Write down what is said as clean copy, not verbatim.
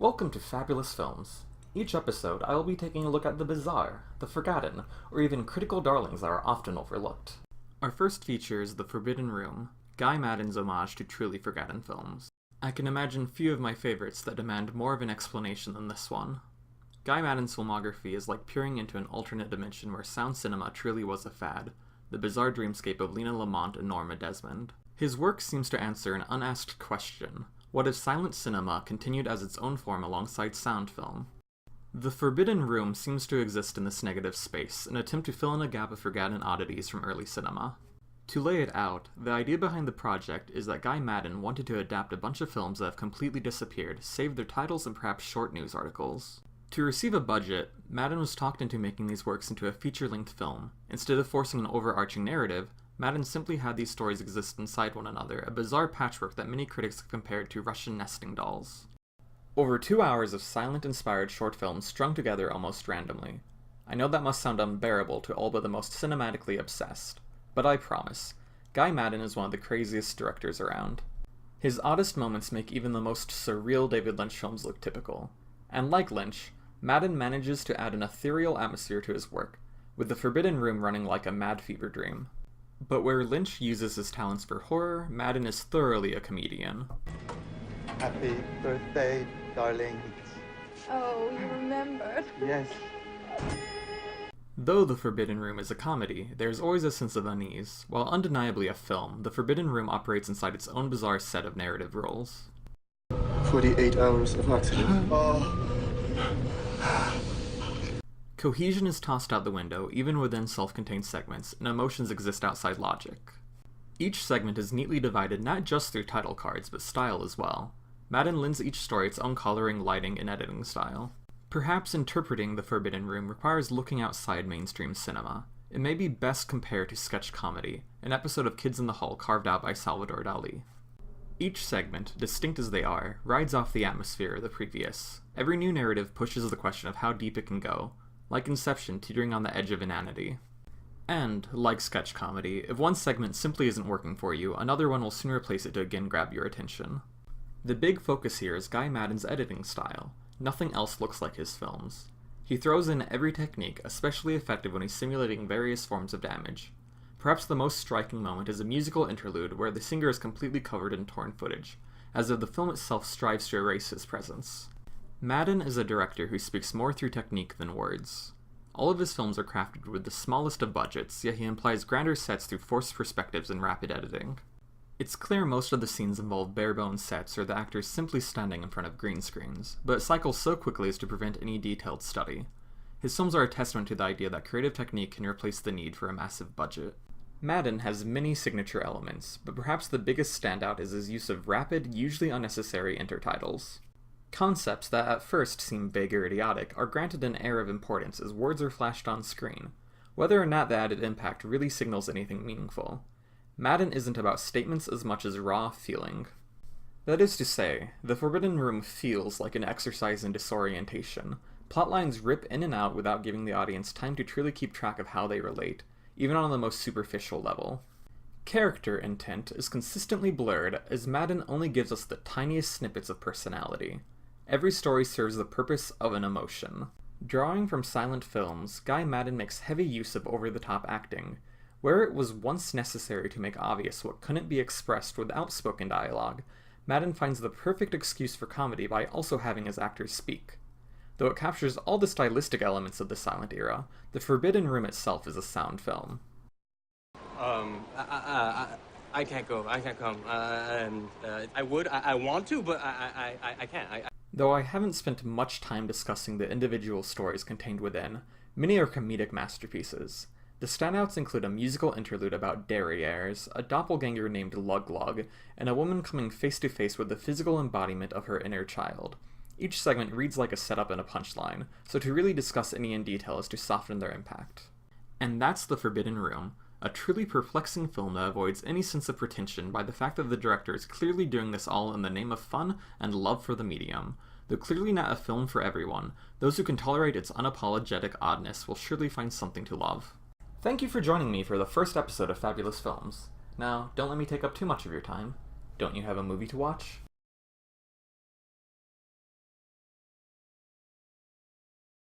Welcome to Fabulous Films. Each episode, I will be taking a look at the bizarre, the forgotten, or even critical darlings that are often overlooked. Our first feature is The Forbidden Room, Guy Maddin's homage to truly forgotten films. I can imagine few of my favorites that demand more of an explanation than this one. Guy Maddin's filmography is like peering into an alternate dimension where sound cinema truly was a fad, the bizarre dreamscape of Lena Lamont and Norma Desmond. His work seems to answer an unasked question: what if silent cinema continued as its own form alongside sound film? The Forbidden Room seems to exist in this negative space, an attempt to fill in a gap of forgotten oddities from early cinema. To lay it out, the idea behind the project is that Guy Maddin wanted to adapt a bunch of films that have completely disappeared, save their titles and perhaps short news articles. To receive a budget, Maddin was talked into making these works into a feature-length film. Instead of forcing an overarching narrative, Maddin simply had these stories exist inside one another, a bizarre patchwork that many critics have compared to Russian nesting dolls. Over 2 hours of silent-inspired short films strung together almost randomly. I know that must sound unbearable to all but the most cinematically obsessed, but I promise, Guy Maddin is one of the craziest directors around. His oddest moments make even the most surreal David Lynch films look typical. And like Lynch, Maddin manages to add an ethereal atmosphere to his work, with The Forbidden Room running like a mad fever dream. But where Lynch uses his talents for horror, Maddin is thoroughly a comedian. Happy birthday, darling. Oh, you remembered? Yes. Though The Forbidden Room is a comedy, there is always a sense of unease. While undeniably a film, The Forbidden Room operates inside its own bizarre set of narrative roles. 48 hours of oxygen. Oh. Cohesion is tossed out the window, even within self-contained segments, and emotions exist outside logic. Each segment is neatly divided not just through title cards, but style as well. Maddin lends each story its own coloring, lighting, and editing style. Perhaps interpreting The Forbidden Room requires looking outside mainstream cinema. It may be best compared to sketch comedy, an episode of Kids in the Hall carved out by Salvador Dali. Each segment, distinct as they are, rides off the atmosphere of the previous. Every new narrative pushes the question of how deep it can go, like Inception teetering on the edge of inanity. And, like sketch comedy, if one segment simply isn't working for you, another one will soon replace it to again grab your attention. The big focus here is Guy Maddin's editing style. Nothing else looks like his films. He throws in every technique, especially effective when he's simulating various forms of damage. Perhaps the most striking moment is a musical interlude where the singer is completely covered in torn footage, as if the film itself strives to erase his presence. Maddin is a director who speaks more through technique than words. All of his films are crafted with the smallest of budgets, yet he implies grander sets through forced perspectives and rapid editing. It's clear most of the scenes involve bare-bones sets or the actors simply standing in front of green screens, but it cycles so quickly as to prevent any detailed study. His films are a testament to the idea that creative technique can replace the need for a massive budget. Maddin has many signature elements, but perhaps the biggest standout is his use of rapid, usually unnecessary intertitles. Concepts that at first seem vague or idiotic are granted an air of importance as words are flashed on screen, whether or not the added impact really signals anything meaningful. Maddin isn't about statements as much as raw feeling. That is to say, The Forbidden Room feels like an exercise in disorientation. Plotlines rip in and out without giving the audience time to truly keep track of how they relate, even on the most superficial level. Character intent is consistently blurred as Maddin only gives us the tiniest snippets of personality. Every story serves the purpose of an emotion. Drawing from silent films, Guy Maddin makes heavy use of over-the-top acting. Where it was once necessary to make obvious what couldn't be expressed without spoken dialogue, Maddin finds the perfect excuse for comedy by also having his actors speak. Though it captures all the stylistic elements of the silent era, The Forbidden Room itself is a sound film. I can't go. I can't come. I would. I want to, but I can't. Though I haven't spent much time discussing the individual stories contained within, many are comedic masterpieces. The standouts include a musical interlude about derrieres, a doppelganger named Lug Lug, and a woman coming face to face with the physical embodiment of her inner child. Each segment reads like a setup and a punchline, so to really discuss any in detail is to soften their impact. And that's The Forbidden Room, a truly perplexing film that avoids any sense of pretension by the fact that the director is clearly doing this all in the name of fun and love for the medium. Though clearly not a film for everyone, those who can tolerate its unapologetic oddness will surely find something to love. Thank you for joining me for the first episode of Fabulous Films. Now, don't let me take up too much of your time. Don't you have a movie to watch?